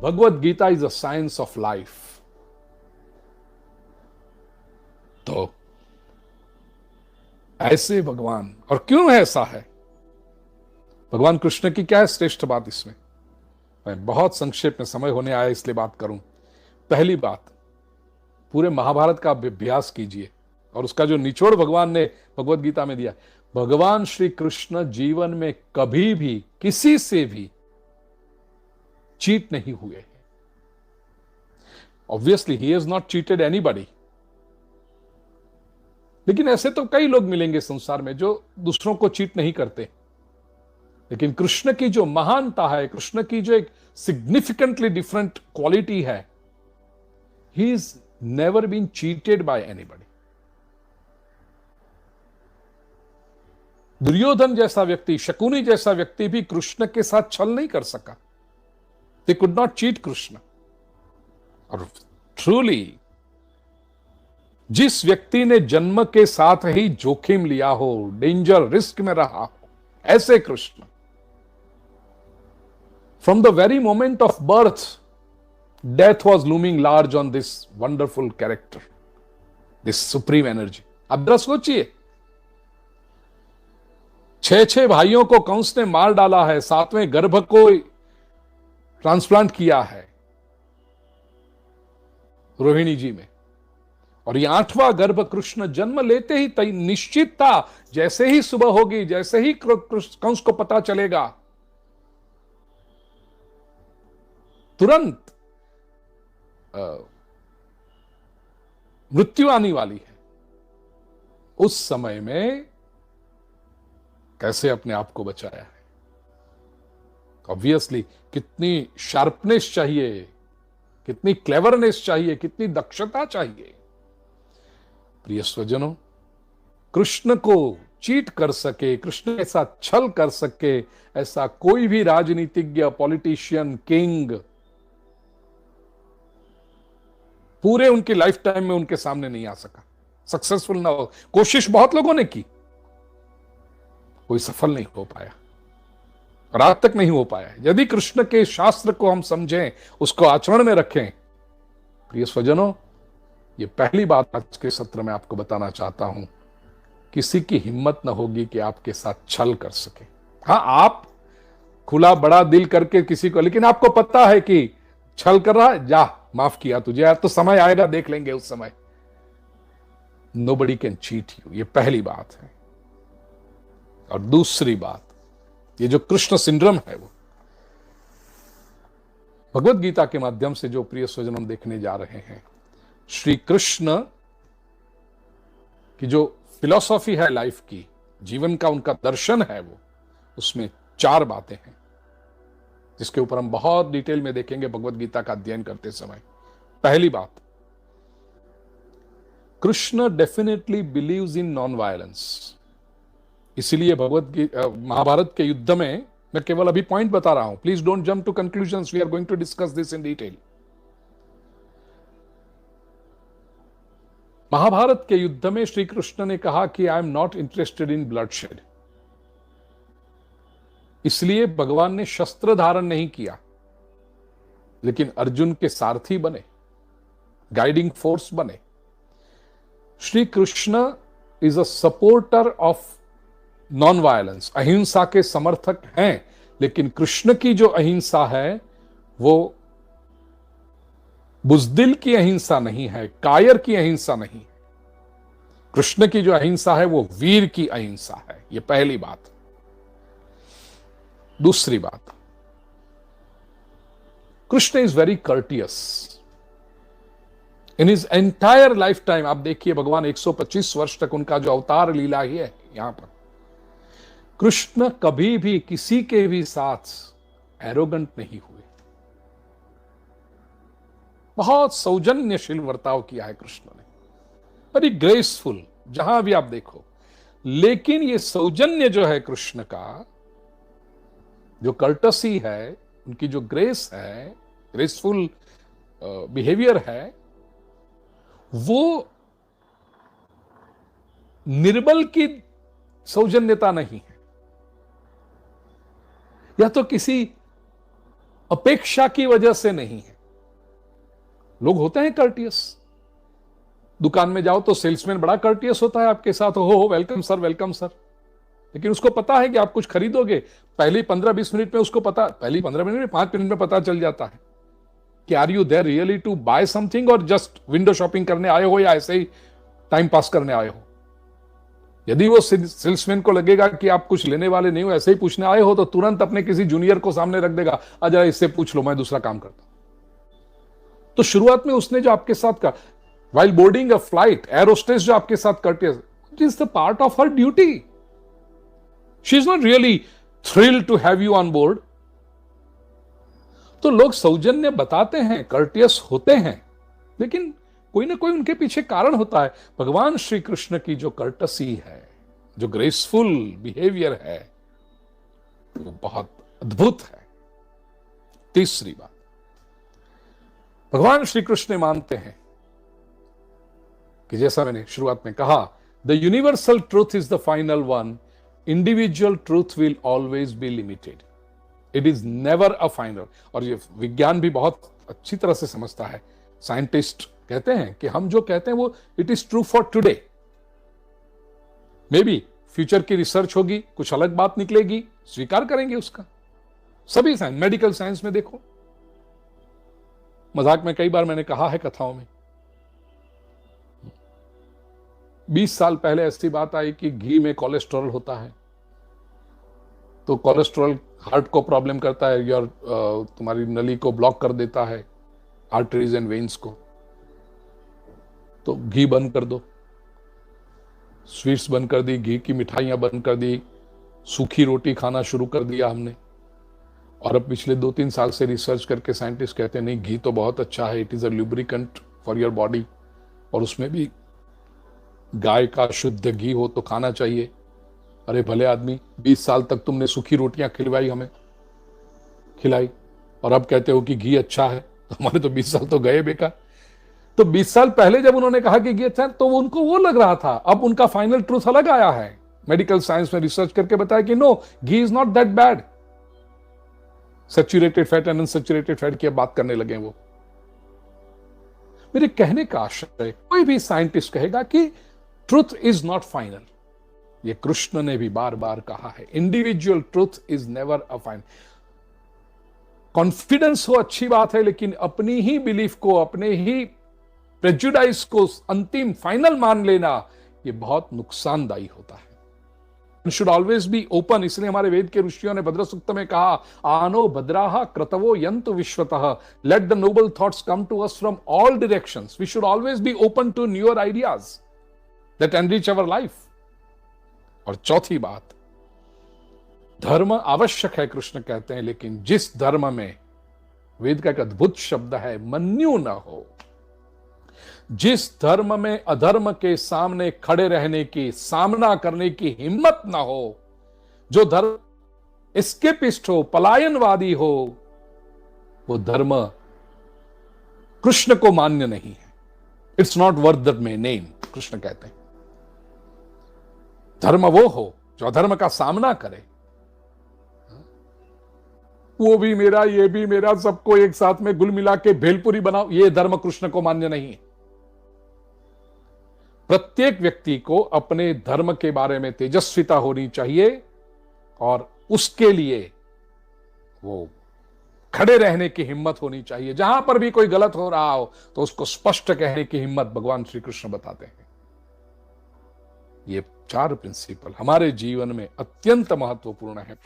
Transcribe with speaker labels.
Speaker 1: Bhagavad Gita is a science of life. तो ऐसे भगवान, और क्यों ऐसा है, भगवान कृष्ण की क्या है श्रेष्ठ बात इसमें, मैं बहुत संक्षेप में, समय होने आया इसलिए बात करूं। पहली बात, पूरे महाभारत का अभ्यास कीजिए और उसका जो निचोड़ भगवान ने भगवत गीता में दिया, भगवान श्री कृष्ण जीवन में कभी भी किसी से भी चीट नहीं हुए। Obviously he has not cheated anybody, लेकिन ऐसे तो कई लोग मिलेंगे संसार में जो दूसरों को चीट नहीं करते, लेकिन कृष्ण की जो महानता है, कृष्ण की जो एक सिग्निफिकेंटली डिफरेंट क्वालिटी है, he is never been cheated by anybody. Duryodhan जैसा व्यक्ति, शकुनी जैसा व्यक्ति भी कृष्ण के साथ छल नहीं कर सका। They could not cheat Krishna. और ट्रूली जिस व्यक्ति ने जन्म के साथ ही जोखिम लिया हो, डेंजर, रिस्क में रहा हो, ऐसे Krishna, from the very moment of birth, death was looming large on this wonderful character, this supreme energy. अब जरा सोचिए, 6 भाइयों को कंस ने मार डाला है, 7वें गर्भ को ट्रांसप्लांट किया है रोहिणी जी में, और ये 8वां गर्भ कृष्ण जन्म लेते ही तय निश्चित था, जैसे ही सुबह होगी, जैसे ही कंस को पता चलेगा, तुरंत मृत्यु आने वाली है। उस समय में कैसे अपने आप को बचाया है? ऑब्वियसली कितनी शार्पनेस चाहिए, कितनी क्लेवरनेस चाहिए, कितनी दक्षता चाहिए। प्रिय स्वजनों, कृष्ण को चीट कर सके, कृष्ण के साथ छल कर सके, ऐसा कोई भी राजनीतिज्ञ, पॉलिटिशियन, किंग पूरे उनकी लाइफ टाइम में उनके सामने नहीं आ सका, सक्सेसफुल ना हो। कोशिश बहुत लोगों ने की, कोई सफल नहीं हो पाया, और आज तक नहीं हो पाया। यदि कृष्ण के शास्त्र को हम समझें, उसको आचरण में रखें, प्रिय स्वजनों, ये पहली बात आज के सत्र में आपको बताना चाहता हूं, किसी की हिम्मत न होगी कि आपके साथ छल कर सके। हां, आप खुला बड़ा दिल करके किसी को, लेकिन आपको पता है कि छल कर रहा है, जा माफ किया तुझे यार, तो समय आएगा देख लेंगे उस समय। नोबडी कैन चीट यू, ये पहली बात है। और दूसरी बात, ये जो कृष्ण सिंड्रोम है, वो भगवत गीता के माध्यम से जो प्रिय स्वजन हम देखने जा रहे हैं, श्री कृष्ण की जो फिलॉसफी है लाइफ की, जीवन का उनका दर्शन है, वो उसमें 4 बातें हैं जिसके ऊपर हम बहुत डिटेल में देखेंगे भगवत गीता का अध्ययन करते समय। पहली बात, Krishna definitely believes in non violence. इसीलिए महाभारत के युद्ध में, मैं केवल अभी पॉइंट बता रहा हूं, please don't jump to conclusions, we are going to discuss this in detail. Mahabharat के युद्ध में श्री कृष्ण ने कहा कि I am not interested in bloodshed. इसलिए भगवान ने शस्त्र धारण नहीं किया, लेकिन अर्जुन के सारथी बने, गाइडिंग फोर्स बने। Shri Krishna is a supporter of non violence, अहिंसा के समर्थक हैं, लेकिन कृष्ण की जो अहिंसा है वो बुजदिल की अहिंसा नहीं है, कायर की अहिंसा नहीं। कृष्ण की जो अहिंसा है वो वीर की अहिंसा है। ये पहली बात। दूसरी बात, Krishna is very courteous in his entire life time. आप देखिए, भगवान 125 वर्ष तक उनका जो अवतार लीला ही है, यहां पर कृष्ण कभी भी किसी के भी साथ एरोगेंट नहीं हुए, बहुत सौजन्यशील वर्ताव किया है कृष्ण ने, वेरी ग्रेसफुल जहां भी आप देखो। लेकिन ये सौजन्य जो है कृष्ण का, जो कर्टसी है, उनकी जो ग्रेस है, ग्रेसफुल बिहेवियर है, वो निर्बल की सौजन्यता नहीं है, या तो किसी अपेक्षा की वजह से नहीं है। लोग होते हैं कर्टियस, दुकान में जाओ तो सेल्समैन बड़ा कर्टियस होता है आपके साथ, हो वेलकम सर वेलकम सर, लेकिन उसको पता है कि आप कुछ खरीदोगे, पहले 15-20 मिनट में उसको पता, पहले 15 मिनट में 5 मिनट में पता चल जाता है कि are you there really to buy something और जस्ट विंडो शॉपिंग करने आए हो या ऐसे ही टाइम पास करने आए हो। यदि वो सेल्समैन को लगेगा कि आप कुछ लेने वाले नहीं हो, ऐसे ही पूछने आए हो, तो तुरंत अपने किसी जूनियर को सामने रख देगा, जरा इससे पूछ लो, मैं दूसरा काम करता हूं। तो शुरुआत में उसने जो आपके साथ का while boarding a flight, air hostess जो आपके साथ courteous, it is the part of her duty. She is not really thrilled to have you on board. तो लोग सौजन्य बताते हैं, कर्टियस होते हैं, लेकिन कोई ना कोई उनके पीछे कारण होता है। भगवान श्री कृष्ण की जो कर्टसी है, जो ग्रेसफुल बिहेवियर है, वो बहुत अद्भुत है। तीसरी बात, भगवान श्री कृष्ण मानते हैं कि जैसा मैंने शुरुआत में कहा, the universal truth is the final one, individual truth will always be limited, it is never a final. और ये विज्ञान भी बहुत अच्छी तरह से समझता है। साइंटिस्ट कहते हैं कि हम जो कहते हैं वो it is true for today, may be future की रिसर्च होगी, कुछ अलग बात निकलेगी, स्वीकार करेंगे उसका। सभी साइंस, मेडिकल साइंस में देखो, मजाक में कई बार मैंने कहा है कथाओं में, 20 साल पहले ऐसी बात आई कि घी में कोलेस्ट्रॉल होता है, तो कोलेस्ट्रॉल हार्ट को प्रॉब्लम करता है, या तुम्हारी नली को ब्लॉक कर देता है, आर्टरीज एंड वेन्स को, तो घी बंद कर दो। स्वीट्स बंद कर दी, घी की मिठाइयां बंद कर दी, सूखी रोटी खाना शुरू कर दिया हमने। और अब पिछले 2-3 साल से रिसर्च करके साइंटिस्ट कहते हैं नहीं, घी तो बहुत अच्छा है, it is a lubricant for your body, और उसमें भी गाय का शुद्ध घी हो तो खाना चाहिए। अरे भले आदमी, 20 साल तक तुमने सूखी रोटियां खिलवाई, हमें खिलाई, और अब कहते हो कि घी अच्छा है, तो हमारे तो 20 साल तो गए बेकार। तो 20 साल पहले जब उन्होंने कहा कि घी अच्छा है, तो उनको वो लग रहा था। अब उनका फाइनल ट्रूथ अलग आया है, मेडिकल साइंस में रिसर्च करके बताया कि no, ghee is not that bad. Saturated fat and unsaturated fat की बात करने लगे वो। मेरे कहने का आशय, कोई भी साइंटिस्ट कहेगा कि ट्रूथ इज नॉट फाइनल, ये कृष्ण ने भी बार बार कहा है, individual truth is never a final. Confidence हो अच्छी बात है, लेकिन अपनी ही बिलीफ को, अपने ही प्रेजुडाइज को अंतिम फाइनल मान लेना, ये बहुत नुकसानदायी होता है। Should always be open. इसलिए हमारे वेद के ऋषियों ने भद्र सूक्त में कहा, आनो भद्राः क्रतवो यन्तु विश्वतः, let the noble thoughts come to us from all directions. We should always be open to newer ideas that enrich our life. और चौथी बात, धर्म आवश्यक है, कृष्ण कहते हैं, लेकिन जिस धर्म में, वेद का एक अद्भुत शब्द है, मन्यु न हो, जिस धर्म में अधर्म के सामने खड़े रहने की, सामना करने की हिम्मत ना हो, जो धर्म एस्केपिस्ट हो, पलायनवादी हो, वो धर्म कृष्ण को मान्य नहीं है। It's not worth the name, Krishna कहते हैं। धर्म वो हो जो अधर्म का सामना करे, वो भी मेरा, ये भी मेरा, सबको एक साथ में गुल मिला के भेलपुरी बनाओ, ये धर्म कृष्ण को मान्य नहीं है। प्रत्येक व्यक्ति को अपने धर्म के बारे में तेजस्विता होनी चाहिए, और उसके लिए वो खड़े रहने की हिम्मत होनी चाहिए। जहां पर भी कोई गलत हो रहा हो तो उसको स्पष्ट कहने की हिम्मत भगवान श्री कृष्ण बताते हैं। ये 4 प्रिंसिपल हमारे जीवन में अत्यंत महत्वपूर्ण है।